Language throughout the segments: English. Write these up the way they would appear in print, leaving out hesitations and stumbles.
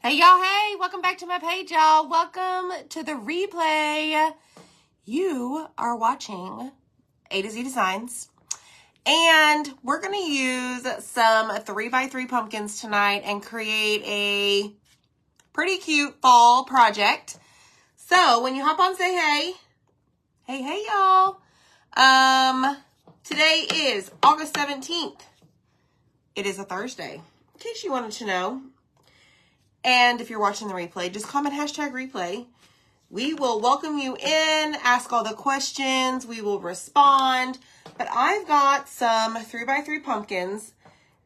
Hey y'all, hey, welcome back to my page, y'all. Welcome to the replay. You are watching A to Z Designs, and we're going to use some 3x3 pumpkins tonight and create a pretty cute fall project. So when you hop on, say hey. Hey y'all. Today is August 17th. It is a Thursday, in case you wanted to know. And if you're watching the replay, just comment #replay. We will welcome you in, ask all the questions, we will respond. But I've got some 3x3 pumpkins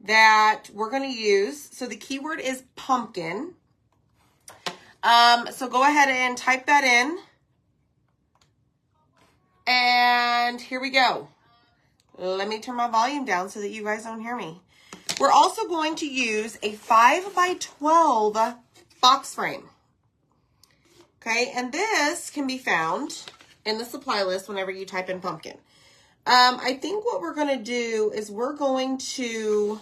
that we're going to use. So the keyword is pumpkin. So go ahead and type that in. And here we go. Let me turn my volume down so that you guys don't hear me. We're also going to use a 5x12 box frame. Okay, and this can be found in the supply list whenever you type in pumpkin. I think what we're going to do is we're going to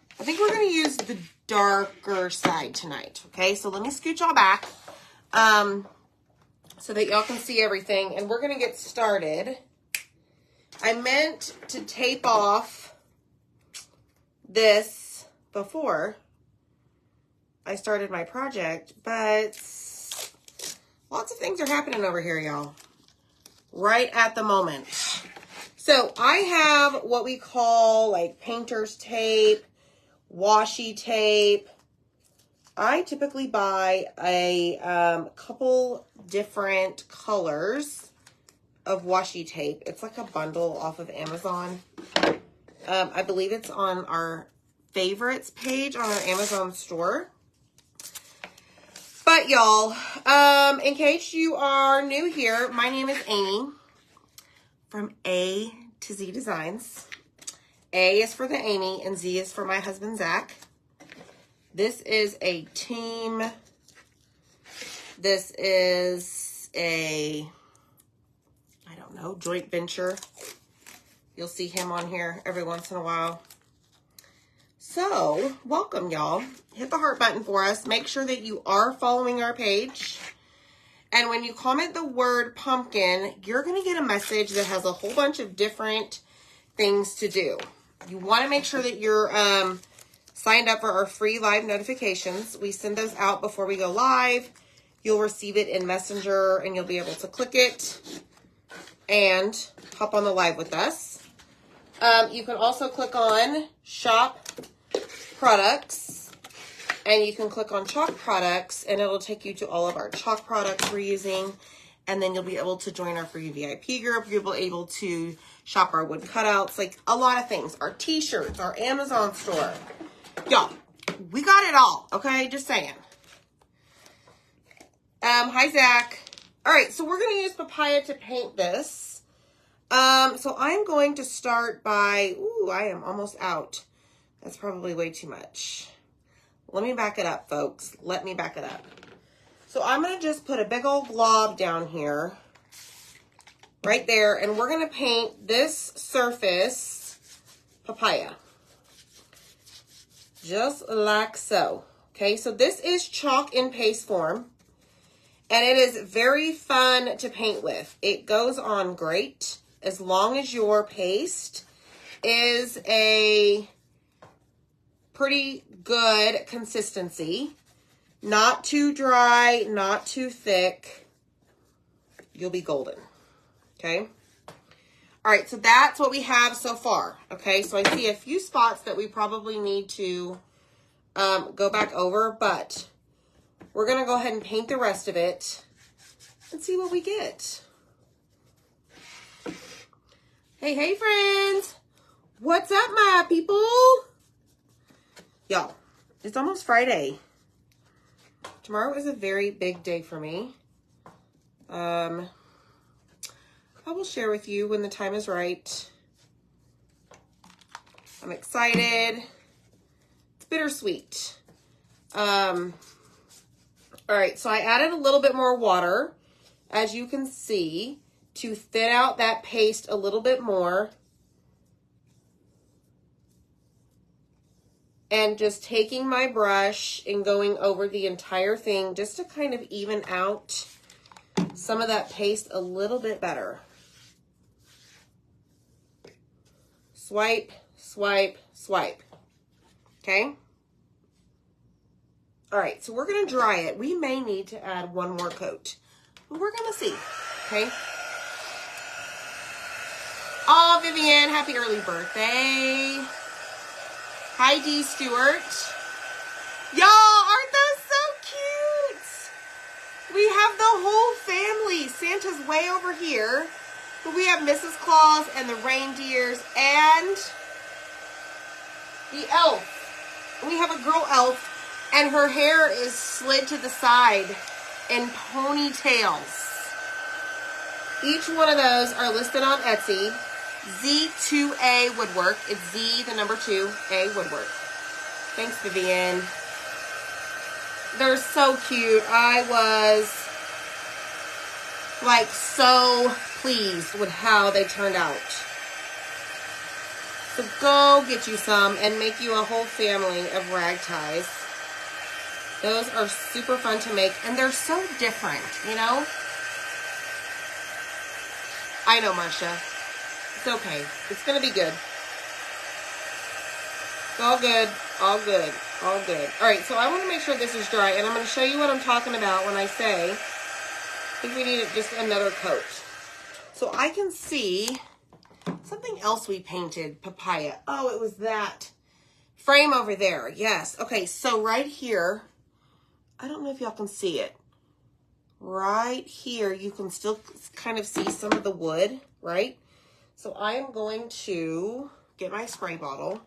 use the darker side tonight. Okay, so let me scoot y'all back so that y'all can see everything. And we're going to get started. I meant to tape off this before I started my project, but lots of things are happening over here, y'all, right at the moment. So I have what we call like painter's tape, washi tape. I typically buy a couple different colors of washi tape. It's like a bundle off of Amazon. I believe it's on our favorites page on our Amazon store. But y'all, in case you are new here, my name is Amy from A to Z Designs. A is for the Amy and Z is for my husband, Zach. This is a team. This is a, I don't know, joint venture. You'll see him on here every once in a while. So, welcome, y'all. Hit the heart button for us. Make sure that you are following our page. And when you comment the word pumpkin, you're going to get a message that has a whole bunch of different things to do. You want to make sure that you're signed up for our free live notifications. We send those out before we go live. You'll receive it in Messenger, and you'll be able to click it and hop on the live with us. You can also click on shop products, and you can click on chalk products, and it'll take you to all of our chalk products we're using. And then you'll be able to join our free VIP group. You'll be able to shop our wood cutouts, like a lot of things, our t-shirts, our Amazon store. Y'all, we got it all. Okay, just saying. Hi, Zach. All right, so we're going to use papaya to paint this. So I'm going to start by, I am almost out. That's probably way too much. Let me back it up, folks. Let me back it up. So I'm going to just put a big old glob down here, right there, and we're going to paint this surface papaya. Just like so. Okay, so this is chalk in paste form, and it is very fun to paint with. It goes on great as long as your paste is a pretty good consistency. Not too dry, not too thick. You'll be golden. Okay? All right, so that's what we have so far. Okay, so I see a few spots that we probably need to go back over, but we're going to go ahead and paint the rest of it and see what we get. Hey, friends. What's up, my people? Y'all, it's almost Friday. Tomorrow is a very big day for me. I will share with you when the time is right. I'm excited. It's bittersweet. All right, so I added a little bit more water, as you can see, to thin out that paste a little bit more. and just taking my brush and going over the entire thing just to kind of even out some of that paste a little bit better. Swipe, swipe, swipe. Okay? All right, so we're going to dry it. We may need to add one more coat, but we're going to see. Okay? Oh, Vivian, happy early birthday. Hi, D. Stewart. Y'all, aren't those so cute? We have the whole family. Santa's way over here. But we have Mrs. Claus and the reindeers and the elf. We have a girl elf, and her hair is slid to the side in ponytails. Each one of those are listed on Etsy. Z2A Woodwork. It's Z, the number 2, A Woodwork. Thanks, Vivian. They're so cute. I was like so pleased with how they turned out. So go get you some and make you a whole family of rag ties. Those are super fun to make, and they're so different, you know? I know, Marcia. It's okay. It's going to be good. It's all good. All good. All good. All right, so I want to make sure this is dry, and I'm going to show you what I'm talking about when I say I think we need just another coat. So I can see something else we painted, papaya. Oh, it was that frame over there. Yes. Okay, so right here, I don't know if y'all can see it. Right here, you can still kind of see some of the wood, right? So I am going to get my spray bottle.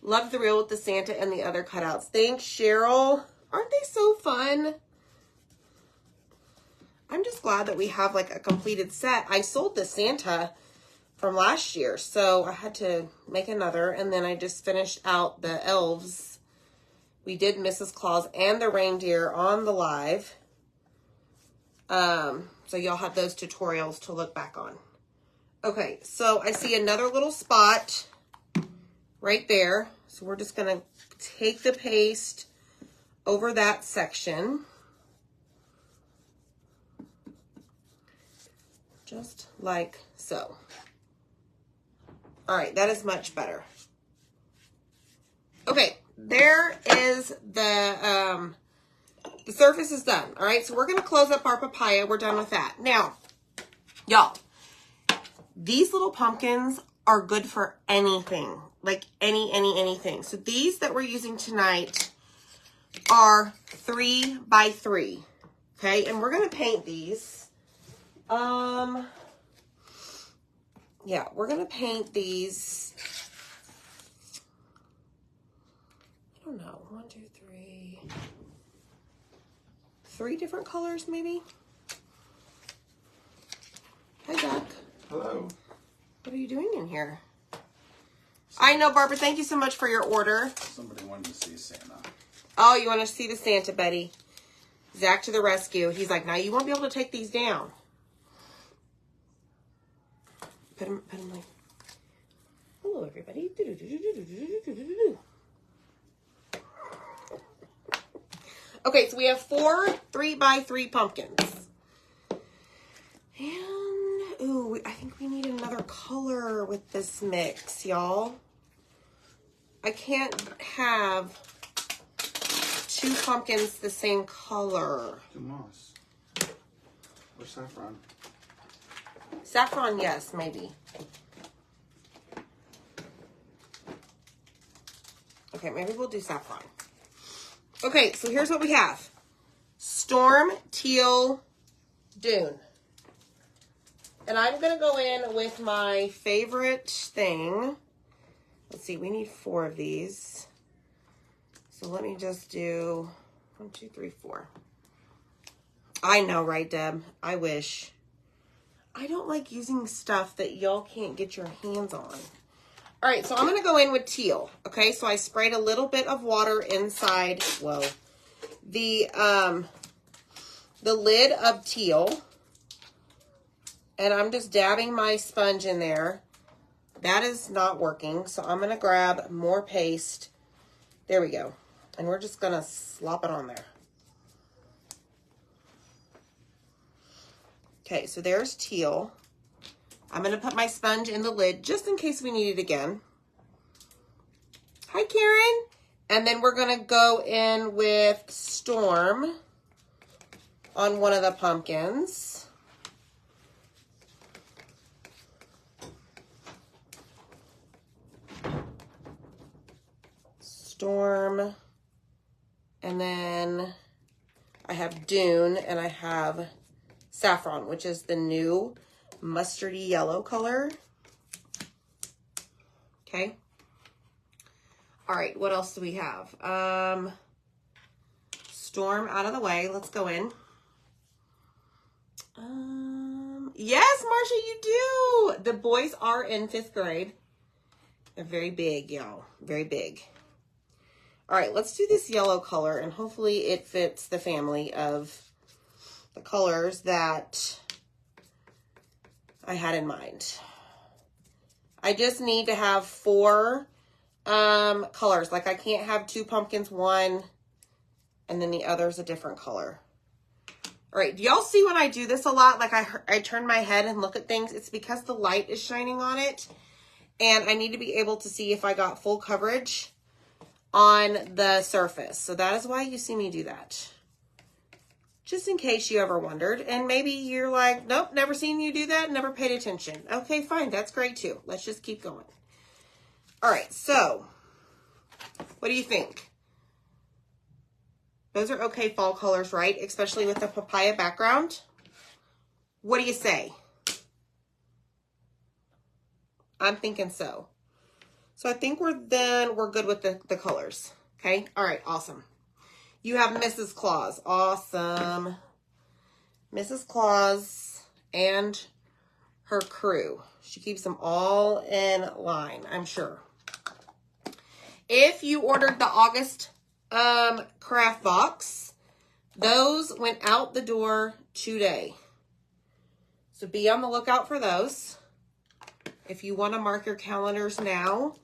Love the reel with the Santa and the other cutouts. Thanks, Cheryl. Aren't they so fun? I'm just glad that we have like a completed set. I sold the Santa from last year, so I had to make another, and then I just finished out the elves. We did Mrs. Claus and the reindeer on the live. So y'all have those tutorials to look back on. Okay, so I see another little spot right there. So we're just going to take the paste over that section. Just like so. All right, that is much better. Okay, there is the surface is done. All right, so we're going to close up our papaya. We're done with that. Now, y'all, these little pumpkins are good for anything, like anything. So these that we're using tonight are 3 by 3. Okay, and we're going to paint these. Yeah, we're going to paint these. I don't know, 1, 2, 3. 3 different colors, maybe? Hi, Doc. Hello. What are you doing in here? I know, Barbara. Thank you so much for your order. Somebody wanted to see Santa. Oh, you want to see the Santa, Betty? Zach to the rescue. He's like, now you won't be able to take these down. Put him like, hello, everybody. Okay, so we have 4 3 by 3 pumpkins. And, ooh, I think we need another color with this mix, y'all. I can't have 2 pumpkins the same color. Do moss. Or saffron. Saffron, yes, maybe. Okay, maybe we'll do saffron. Okay, so here's what we have. Storm, teal, dune. And I'm going to go in with my favorite thing. Let's see, we need 4 of these. So let me just do 1, 2, 3, 4. I know, right, Deb? I wish. I don't like using stuff that y'all can't get your hands on. All right, so I'm going to go in with teal. Okay, so I sprayed a little bit of water inside, whoa, the lid of teal. And I'm just dabbing my sponge in there. that is not working. So I'm going to grab more paste. There we go. And we're just going to slop it on there. Okay, so there's teal. I'm going to put my sponge in the lid just in case we need it again. Hi, Karen. And then we're going to go in with Storm on one of the pumpkins. Storm. And then I have Dune and I have Saffron, which is the new mustardy yellow color. Okay. All right, what else do we have? Storm out of the way. Let's go in. Yes, Marcia, you do. The boys are in 5th grade. They're very big, y'all. Very big. All right, let's do this yellow color, and hopefully it fits the family of the colors that I had in mind. I just need to have 4 colors. Like I can't have 2 pumpkins, one, and then the other's a different color. All right, do y'all see when I do this a lot? Like I turn my head and look at things. It's because the light is shining on it, and I need to be able to see if I got full coverage on the surface. So that is why you see me do that. Just in case you ever wondered. And maybe you're like, nope, never seen you do that, never paid attention. Okay, fine, that's great too. Let's just keep going. All right, so what do you think? Those are okay fall colors, right? Especially with the papaya background. What do you say? I'm thinking so. So I think we're good with the colors. Okay, all right, awesome. You have Mrs. Claus. Awesome. Mrs. Claus and her crew. She keeps them all in line, I'm sure. If you ordered the August craft box, those went out the door today. So be on the lookout for those. If you want to mark your calendars now,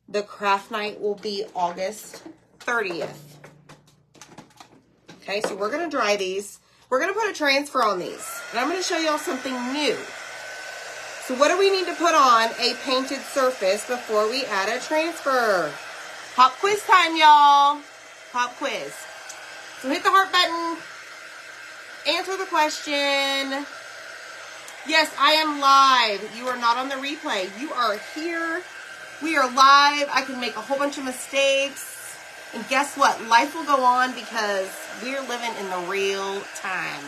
the craft night will be August 30th. Okay, so we're going to dry these. We're going to put a transfer on these. And I'm going to show y'all something new. So what do we need to put on a painted surface before we add a transfer? Pop quiz time, y'all. Pop quiz. So hit the heart button. Answer the question. Yes, I am live. You are not on the replay. You are here. We are live. I can make a whole bunch of mistakes. And guess what? Life will go on because we're living in the real time.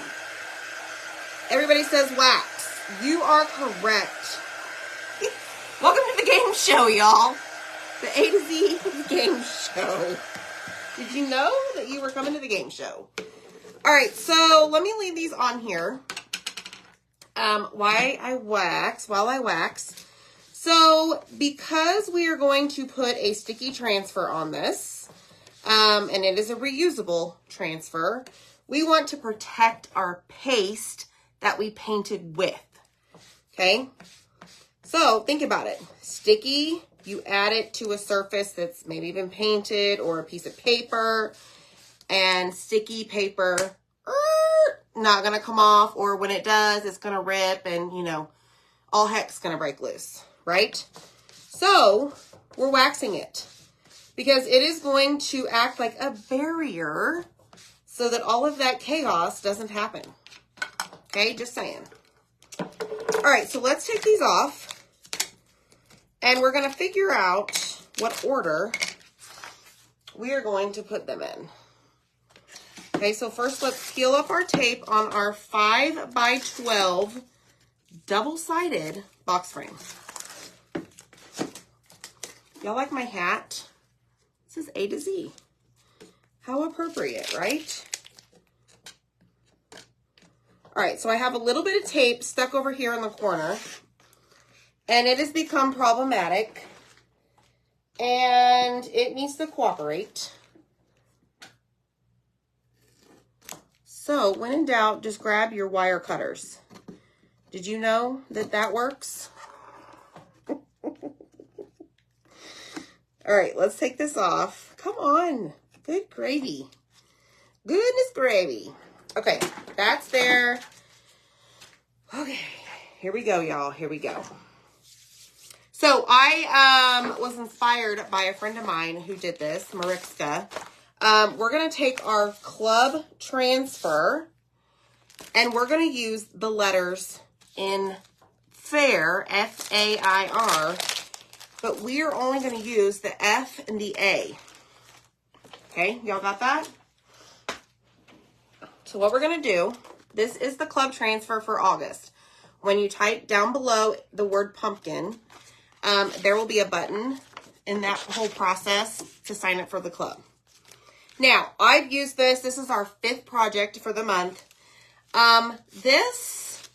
Everybody says wax. You are correct. Welcome to the game show, y'all. The A to Z game show. Did you know that you were coming to the game show? All right, so let me leave these on here. While I wax. So because we are going to put a sticky transfer on this, and it is a reusable transfer, we want to protect our paste that we painted with. Okay? So think about it. Sticky, you add it to a surface that's maybe been painted or a piece of paper, and sticky paper, not going to come off, or when it does, it's going to rip and, you know, all heck's going to break loose, right? So we're waxing it because it is going to act like a barrier so that all of that chaos doesn't happen. Okay, just saying. All right, so let's take these off and we're going to figure out what order we are going to put them in. Okay, so first let's peel up our tape on our 5x12 double-sided box frame. Y'all like my hat? This is A to Z. How appropriate, right? All right, so I have a little bit of tape stuck over here in the corner, and it has become problematic, and it needs to cooperate. So when in doubt, just grab your wire cutters. Did you know that that works? All right, let's take this off. Come on. Good gravy. Goodness gravy. Okay, that's there. Okay, here we go, y'all. Here we go. So I was inspired by a friend of mine who did this, Mariska. We're going to take our club transfer and we're going to use the letters in FAIR, F-A-I-R, but we are only going to use the F and the A. Okay, y'all got that? So what we're going to do, this is the club transfer for August. When you type down below the word pumpkin, there will be a button in that whole process to sign up for the club. Now, I've used this. This is our 5th project for the month. This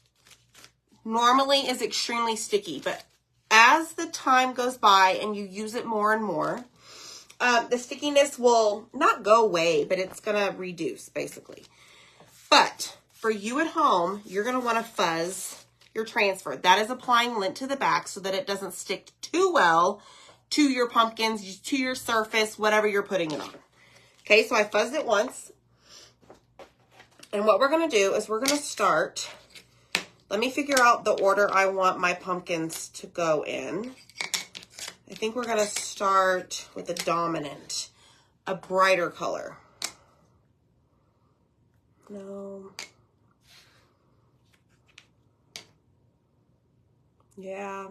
normally is extremely sticky, but as the time goes by and you use it more and more, the stickiness will not go away, but it's going to reduce, basically. But for you at home, you're going to want to fuzz your transfer. That is applying lint to the back so that it doesn't stick too well to your pumpkins, to your surface, whatever you're putting it on. Okay, so I fuzzed it once. And what we're going to do is we're going to start. Let me figure out the order I want my pumpkins to go in. I think we're going to start with a dominant, a brighter color. No. Yeah.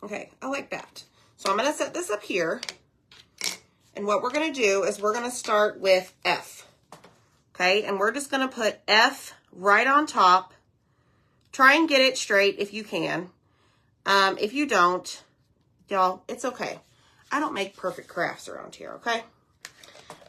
Okay, I like that. So I'm going to set this up here. And what we're going to do is we're going to start with F. Okay, and we're just going to put F right on top. Try and get it straight if you can. If you don't, y'all, it's okay. I don't make perfect crafts around here, okay?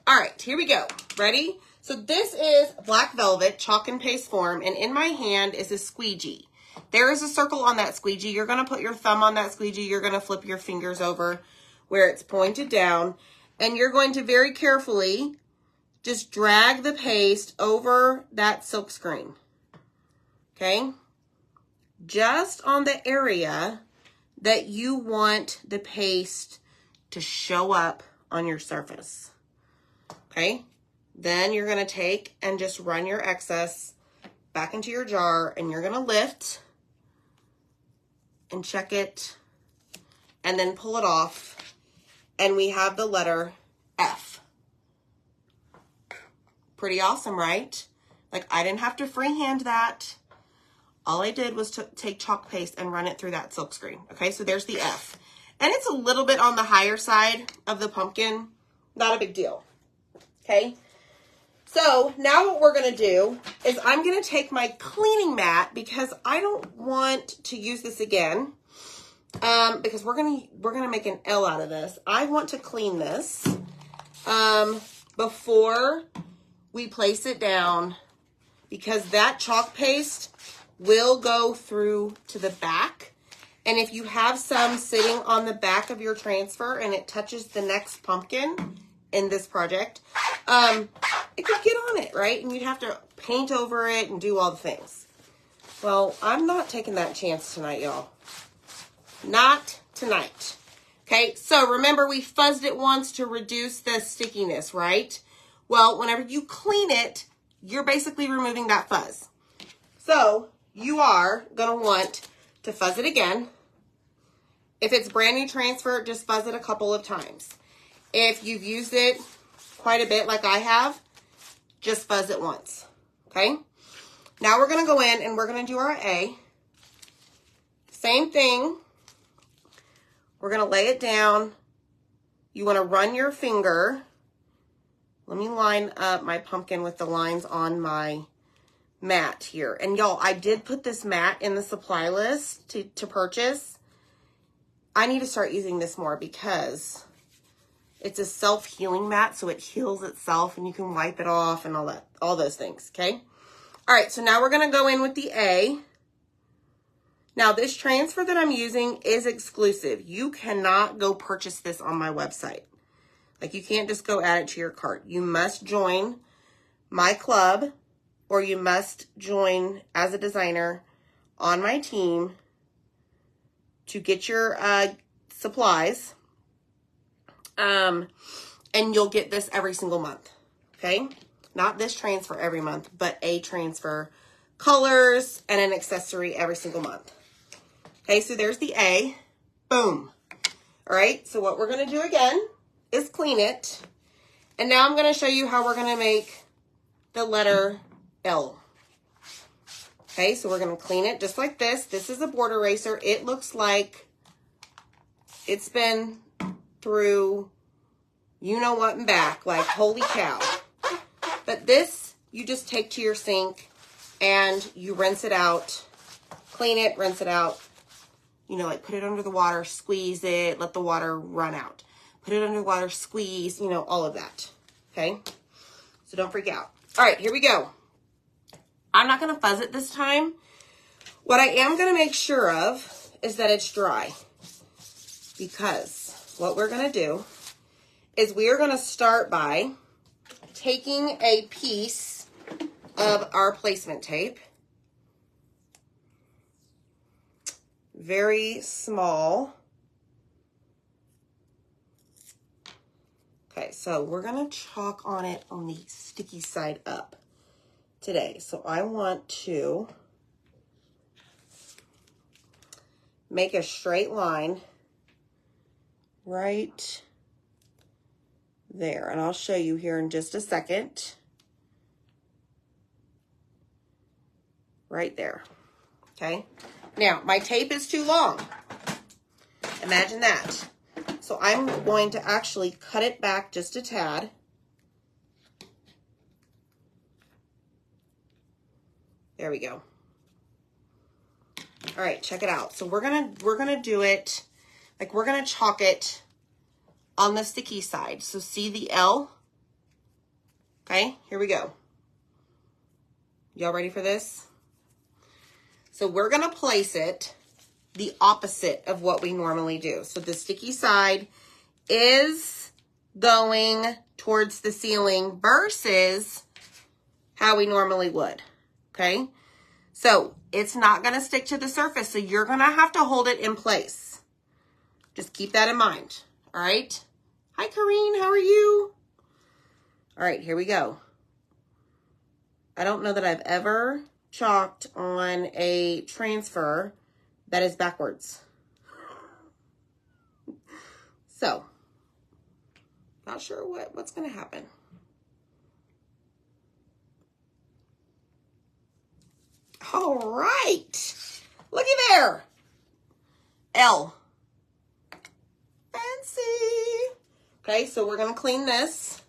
All right, here we go. Ready? So this is black velvet, chalk and paste form, and in my hand is a squeegee. There is a circle on that squeegee. You're going to put your thumb on that squeegee. You're going to flip your fingers over where it's pointed down, and you're going to very carefully just drag the paste over that silk screen. Okay? Just on the area that you want the paste to show up on your surface. Okay? Then you're going to take and just run your excess back into your jar, and you're going to lift and check it and then pull it off, and we have the letter F. Pretty awesome, right? Like, I didn't have to freehand that. All I did was take chalk paste and run it through that silk screen. Okay, so there's the F. And it's a little bit on the higher side of the pumpkin. Not a big deal. Okay, so now what we're going to do is I'm going to take my cleaning mat, because I don't want to use this again, because we're going to make an L out of this. I want to clean this before we place it down, because that chalk paste will go through to the back. And if you have some sitting on the back of your transfer and it touches the next pumpkin in this project, it could get on it, right? And you'd have to paint over it and do all the things. Well, I'm not taking that chance tonight, y'all. Not tonight. Okay, so remember we fuzzed it once to reduce the stickiness, right? Well, whenever you clean it, you're basically removing that fuzz. So you are going to want to fuzz it again. If it's brand new transfer, just fuzz it a couple of times. If you've used it quite a bit like I have, just fuzz it once. Okay? Now we're going to go in and we're going to do our A. Same thing. We're going to lay it down. You want to run your finger. Let me line up my pumpkin with the lines on my mat here. And y'all, I did put this mat in the supply list to purchase. I need to start using this more because it's a self-healing mat, so it heals itself and you can wipe it off and all those things, okay? All right, so now we're going to go in with the A. Now, this transfer that I'm using is exclusive. You cannot go purchase this on my website. Like, you can't just go add it to your cart. You must join my club, or you must join as a designer on my team to get your supplies. And you'll get this every single month, okay? Not this transfer every month, but a transfer, colors, and an accessory every single month. Okay, so there's the A. Boom. All right, so what we're going to do again is clean it. And now I'm going to show you how we're going to make the letter L. Okay, so we're going to clean it just like this. This is a board eraser. It looks like it's been through you know what and back, like holy cow. But this, you just take to your sink and you rinse it out, clean it, rinse it out. You know, like put it under the water, squeeze it, let the water run out. Put it under the water, squeeze, you know, all of that. Okay? So don't freak out. All right, here we go. I'm not going to fuzz it this time. What I am going to make sure of is that it's dry. Because what we're going to do is we are going to start by taking a piece of our placement tape. Very small. Okay, so we're going to chalk on it on the sticky side up today. So I want to make a straight line right there. And I'll show you here in just a second. Right there. Okay. Now, my tape is too long. Imagine that. So I'm going to actually cut it back just a tad. There we go. All right, check it out. So we're gonna do it, like we're gonna chalk it on the sticky side. So see the L? Okay, here we go. Y'all ready for this? So we're gonna place it the opposite of what we normally do. So the sticky side is going towards the ceiling versus how we normally would, okay? So it's not gonna stick to the surface, so you're gonna have to hold it in place. Just keep that in mind, all right? Hi, Kareen, how are you? All right, here we go. I don't know that I've ever chalked on a transfer that is backwards. So, not sure what's going to happen. All right. Looky there. L. Fancy. Okay, so we're going to clean this.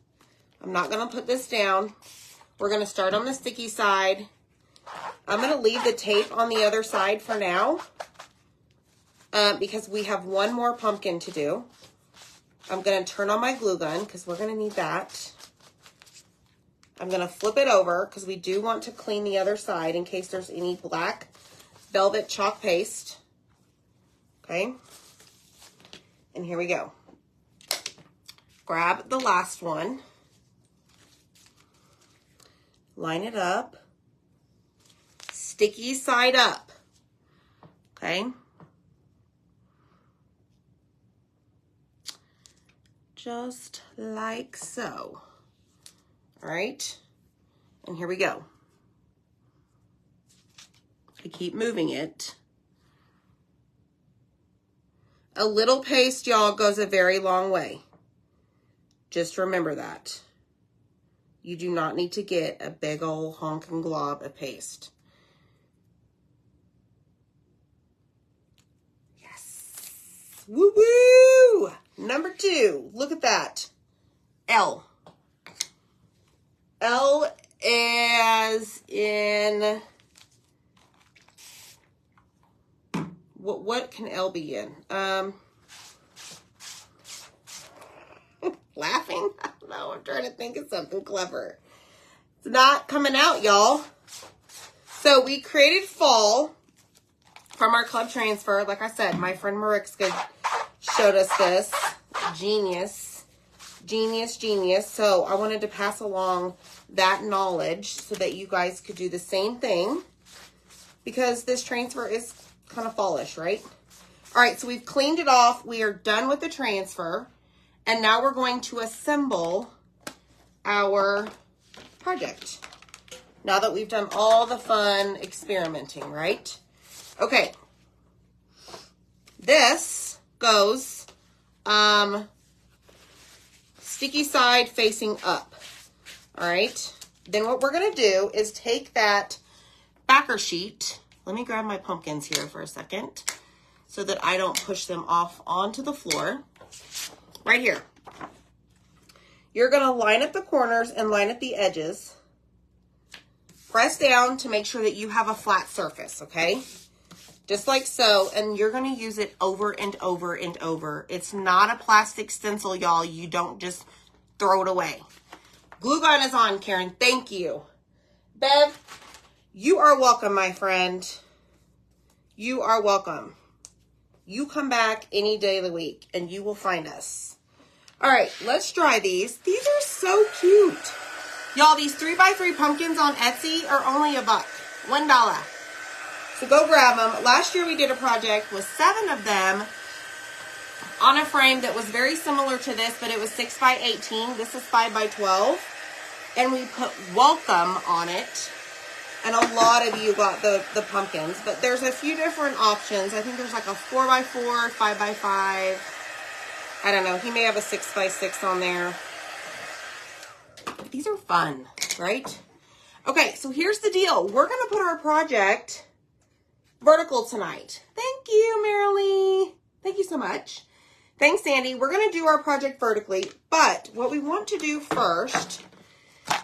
I'm not going to put this down. We're going to start on the sticky side. I'm going to leave the tape on the other side for now because we have one more pumpkin to do. I'm going to turn on my glue gun because we're going to need that. I'm going to flip it over because we do want to clean the other side in case there's any black velvet chalk paste. Okay. And here we go. Grab the last one. Line it up. Sticky side up. Okay. Just like so. All right. And here we go. I keep moving it. A little paste, y'all, goes a very long way. Just remember that. You do not need to get a big old honking glob of paste. Yes. Woo-woo! Number 2. Look at that. L. L as in... What can L be in? Laughing? I don't know. I'm trying to think of something clever. It's not coming out, y'all. So we created fall from our club transfer. Like I said, my friend Mariska showed us this. Genius. Genius, genius. So I wanted to pass along that knowledge so that you guys could do the same thing. Because this transfer is kind of fallish, right? All right, so we've cleaned it off. We are done with the transfer. And now we're going to assemble our project. Now that we've done all the fun experimenting, right? Okay. This goes sticky side facing up. All right. Then what we're going to do is take that backer sheet. Let me grab my pumpkins here for a second so that I don't push them off onto the floor. Right here. You're going to line up the corners and line up the edges. Press down to make sure that you have a flat surface, okay? Just like so, and you're going to use it over and over and over. It's not a plastic stencil, y'all. You don't just throw it away. Glue gun is on, Karen. Thank you. Bev, you are welcome, my friend. You are welcome. You come back any day of the week, and you will find us. All right, let's dry these. These are so cute. Y'all, these 3x3 pumpkins on Etsy are only $1, $1. So go grab them. Last year we did a project with 7 of them on a frame that was very similar to this, but it was 6x18. This is 5x12. And we put welcome on it. And a lot of you got the pumpkins, but there's a few different options. I think there's like a 4x4, 5x5. I don't know. He may have a 6x6 on there. These are fun, right? Okay, so here's the deal. We're going to put our project vertical tonight. Thank you, Marilee. Thank you so much. Thanks, Sandy. We're going to do our project vertically, but what we want to do first,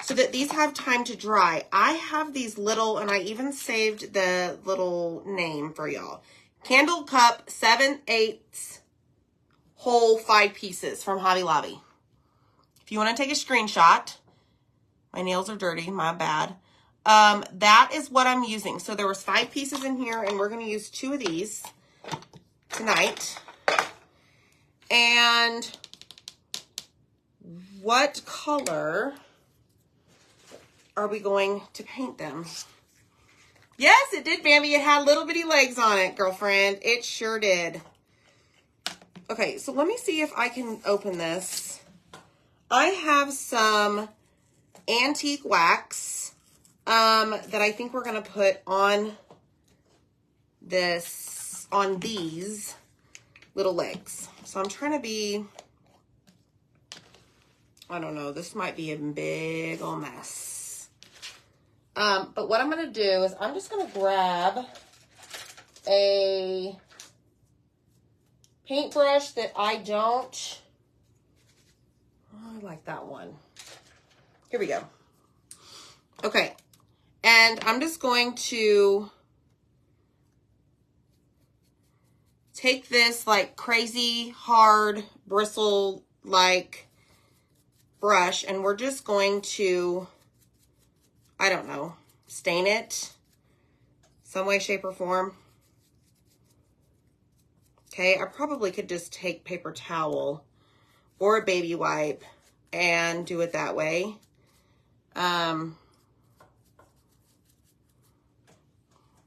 so that these have time to dry, I have these little, and I even saved the little name for y'all. Candle Cup 7/8 whole 5 pieces from Hobby Lobby. If you want to take a screenshot, my nails are dirty, my bad. That is what I'm using. So there was 5 pieces in here, and we're going to use 2 of these tonight. And what color are we going to paint them? Yes, it did, Bambi. It had little bitty legs on it, girlfriend. It sure did. Okay, so let me see if I can open this. I have some antique wax that I think we're going to put on this, on these little legs. So I'm trying to be, I don't know, this might be a big old mess. But what I'm going to do is I'm just going to grab a paintbrush that I don't, I like that one. Here we go. Okay. And I'm just going to take this like crazy hard bristle like brush, and we're just going to, I don't know, stain it some way, shape, or form. Okay, I probably could just take paper towel or a baby wipe and do it that way.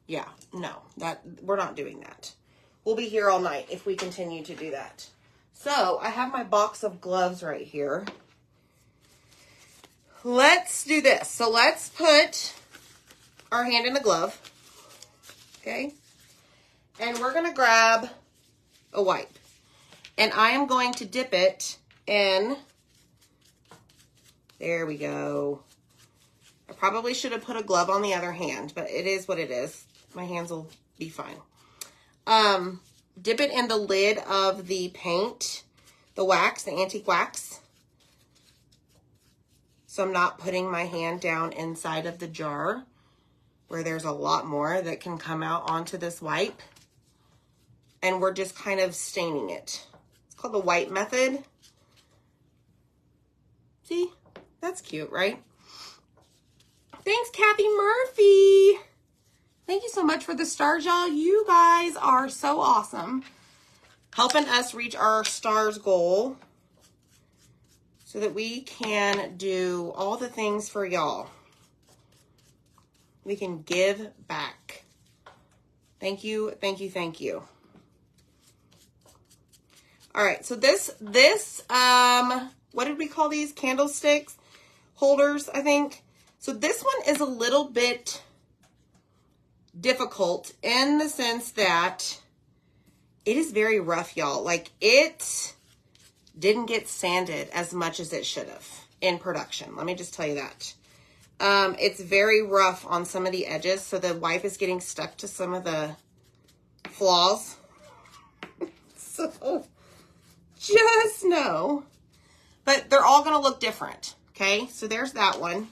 Yeah, no, we're not doing that. We'll be here all night if we continue to do that. So I have my box of gloves right here. Let's do this. So let's put our hand in the glove. Okay. And we're going to grab a wipe. And I am going to dip it in. There we go. I probably should have put a glove on the other hand, but it is what it is. My hands will be fine. Dip it in the lid of the paint, the wax, the antique wax. So I'm not putting my hand down inside of the jar where there's a lot more that can come out onto this wipe. And we're just kind of staining it. It's called the wipe method. See? That's cute, right? Thanks, Kathy Murphy. Thank you so much for the stars, y'all. You guys are so awesome. Helping us reach our stars goal so that we can do all the things for y'all. We can give back. Thank you, thank you, thank you. All right, so this, what did we call these? Candlesticks? Holders, I think. So this one is a little bit difficult in the sense that it is very rough, y'all. Like, it didn't get sanded as much as it should have in production. Let me just tell you that. It's very rough on some of the edges, so the wipe is getting stuck to some of the flaws. So, just know. But they're all going to look different, okay? So, there's that one.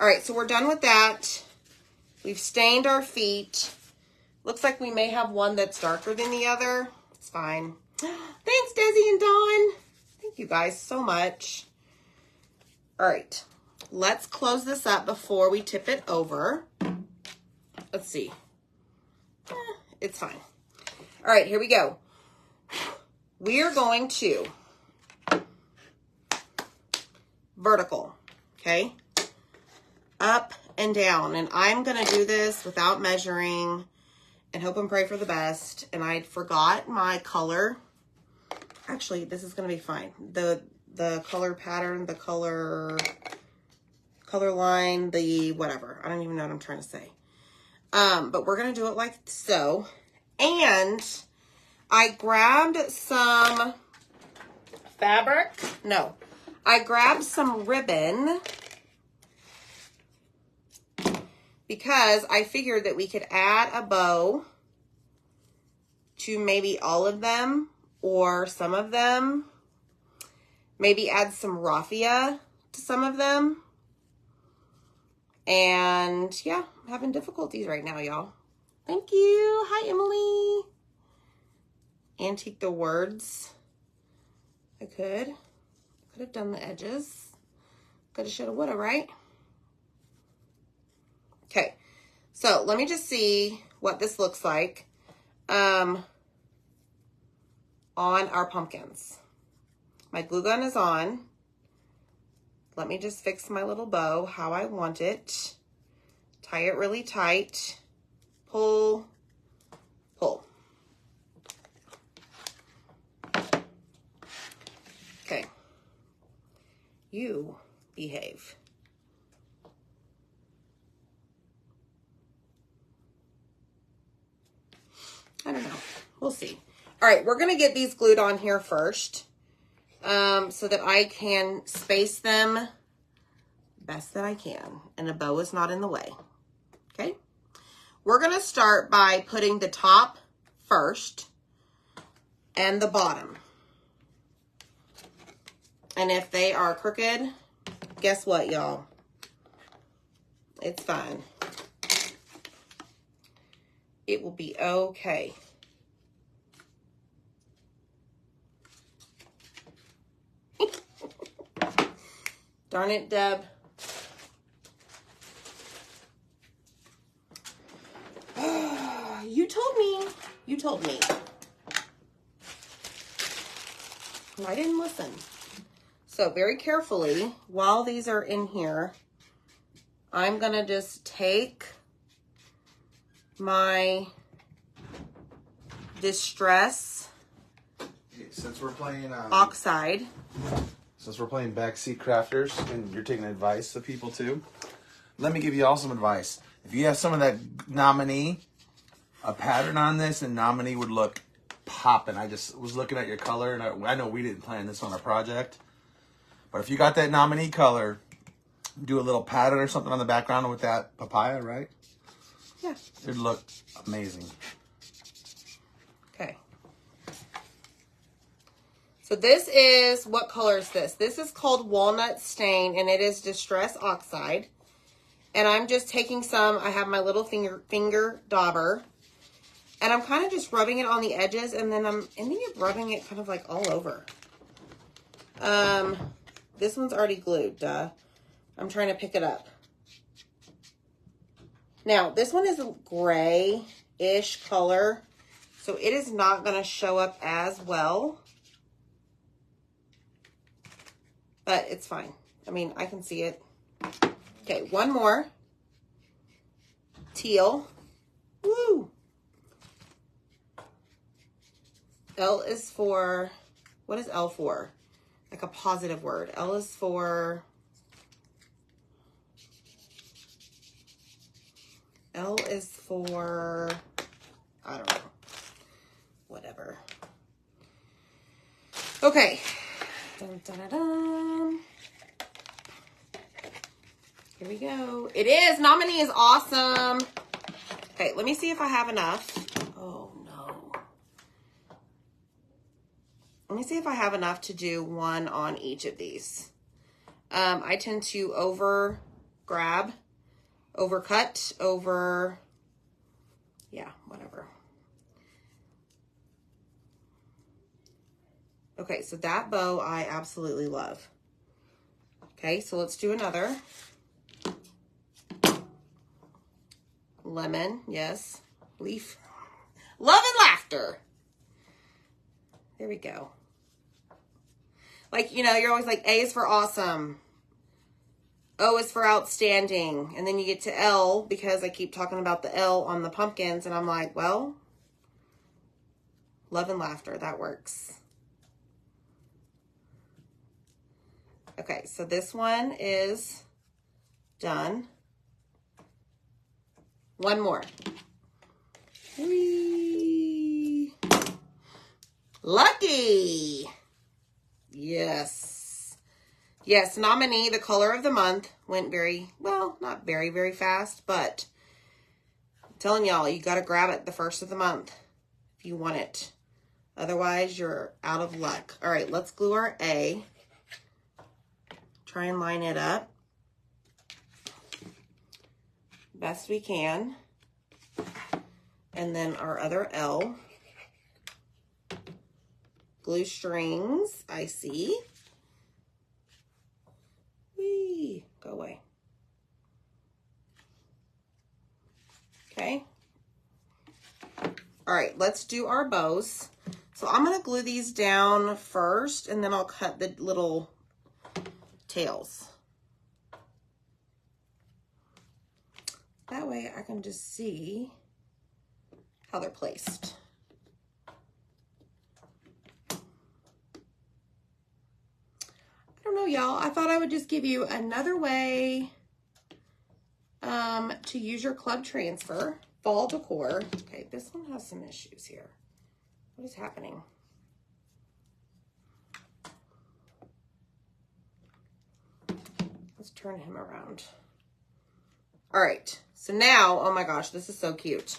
All right, so we're done with that. We've stained our feet. Looks like we may have one that's darker than the other. It's fine. Thanks, Desi and Dawn. Thank you guys so much. All right, let's close this up before we tip it over. Let's see. It's fine. All right, here we go. We are going to vertical, okay? Up and down. And I'm going to do this without measuring and hope and pray for the best. And I forgot my color. Actually, this is going to be fine. The color pattern, the color line, the whatever. I don't even know what I'm trying to say. But we're going to do it like so. And I grabbed some fabric. No, I grabbed some ribbon because I figured that we could add a bow to maybe all of them or some of them. Maybe add some raffia to some of them. And yeah, I'm having difficulties right now, y'all. Thank you. Hi, Emily. Antique the words. I could have done the edges. Coulda, shoulda, woulda, right? Okay, so let me just see what this looks like on our pumpkins. My glue gun is on. Let me just fix my little bow how I want it. Tie it really tight. Pull, pull. Okay. You behave. I don't know. We'll see. All right, we're going to get these glued on here first so that I can space them best that I can and the bow is not in the way. Okay? We're going to start by putting the top first and the bottom. And if they are crooked, guess what, y'all? It's fine. It will be okay. Darn it, Deb. You told me. You told me. And I didn't listen. So very carefully, while these are in here, I'm going to just take my Distress Since we're playing Oxide. Since we're playing Backseat Crafters and you're taking advice of people too, let me give you all some advice. If you have some of that nominee, a pattern on this, and nominee would look popping. I just was looking at your color, and I know we didn't plan this on a project, but if you got that nominee color, do a little pattern or something on the background with that papaya, right? Yeah. It'd look amazing. Okay. So this is, what color is this? This is called Walnut Stain, and it is Distress Oxide. And I'm just taking some, I have my little finger dauber, and I'm kind of just rubbing it on the edges, and then I'm ending up rubbing it kind of like all over. This one's already glued, duh. I'm trying to pick it up. Now, this one is a gray-ish color, so it is not going to show up as well. But it's fine. I mean, I can see it. Okay, one more. Teal. Woo! L is for What is L for? Like a positive word. L is for... L is for... I don't know. Whatever. Okay. Dun, dun, dun, dun. Here we go. It is. Nominee is awesome. Okay, let me see if I have enough. Oh, no. Let me see if I have enough to do one on each of these. I tend to overcut, yeah, whatever. Okay, so that bow I absolutely love. Okay, so let's do another. Lemon, yes. Leaf. Love and laughter. There we go. Like, you know, you're always like, A is for awesome. O is for outstanding. And then you get to L because I keep talking about the L on the pumpkins. And I'm like, well, love and laughter. That works. Okay, so this one is done. One more. Whee! Lucky! Yes. Yes, nominee, the color of the month, went very, well, not very, very fast, but I'm telling y'all, you got to grab it the first of the month if you want it. Otherwise, you're out of luck. All right, let's glue our A. Try and line it up best we can. And then our other L. Glue strings, I see. Whee! Go away. Okay. All right, let's do our bows. So I'm going to glue these down first, and then I'll cut the little tails. That way I can just see how they're placed. I don't know, y'all. I thought I would just give you another way to use your club transfer. Fall decor. Okay, this one has some issues here. What is happening? Let's turn him around. All right, so now, oh my gosh, this is so cute.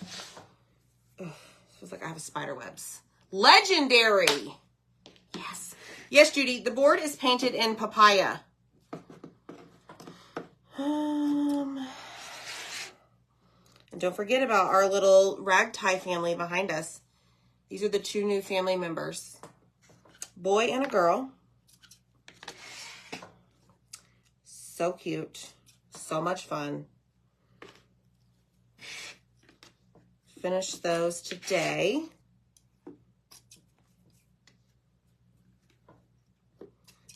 Ugh, it feels like I have spider webs. Legendary. Yes. Yes, Judy, the board is painted in papaya. And don't forget about our little ragtie family behind us. These are the two new family members. Boy and a girl. So cute. So much fun. Finish those today.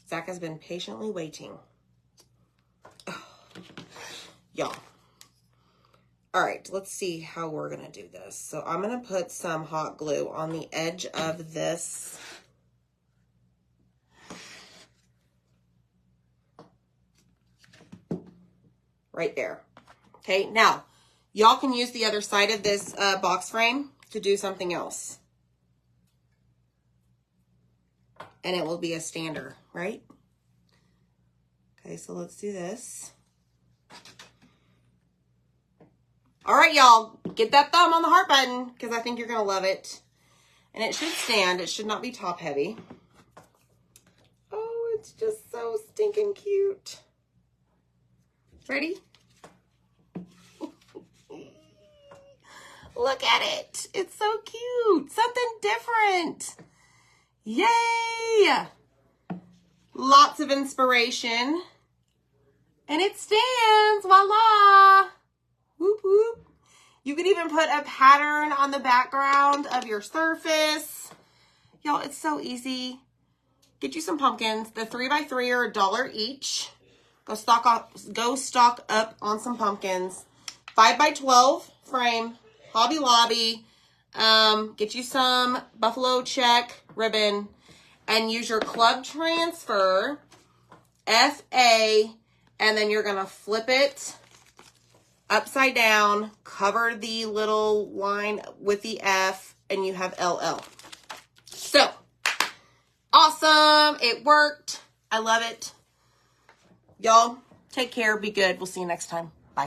Zach has been patiently waiting. Oh, y'all. All right, let's see how we're going to do this. So I'm going to put some hot glue on the edge of this. Right there. Okay, now, y'all can use the other side of this box frame to do something else. And it will be a stander, right? Okay, so let's do this. All right, y'all, get that thumb on the heart button because I think you're going to love it. And it should stand. It should not be top heavy. Oh, it's just so stinking cute. Ready? Look at it. It's so cute. Something different. Yay! Lots of inspiration. And it stands. Voila! Whoop, whoop. You could even put a pattern on the background of your surface. Y'all, it's so easy. Get you some pumpkins. The 3x3 are $1 each. Go stock up on some pumpkins. 5x12 frame. Hobby Lobby. Get you some buffalo check ribbon. and use your club transfer, FA, and then you're going to flip it upside down, cover the little line with the F, and you have LL. So, awesome. It worked. I love it. Y'all, take care. Be good. We'll see you next time.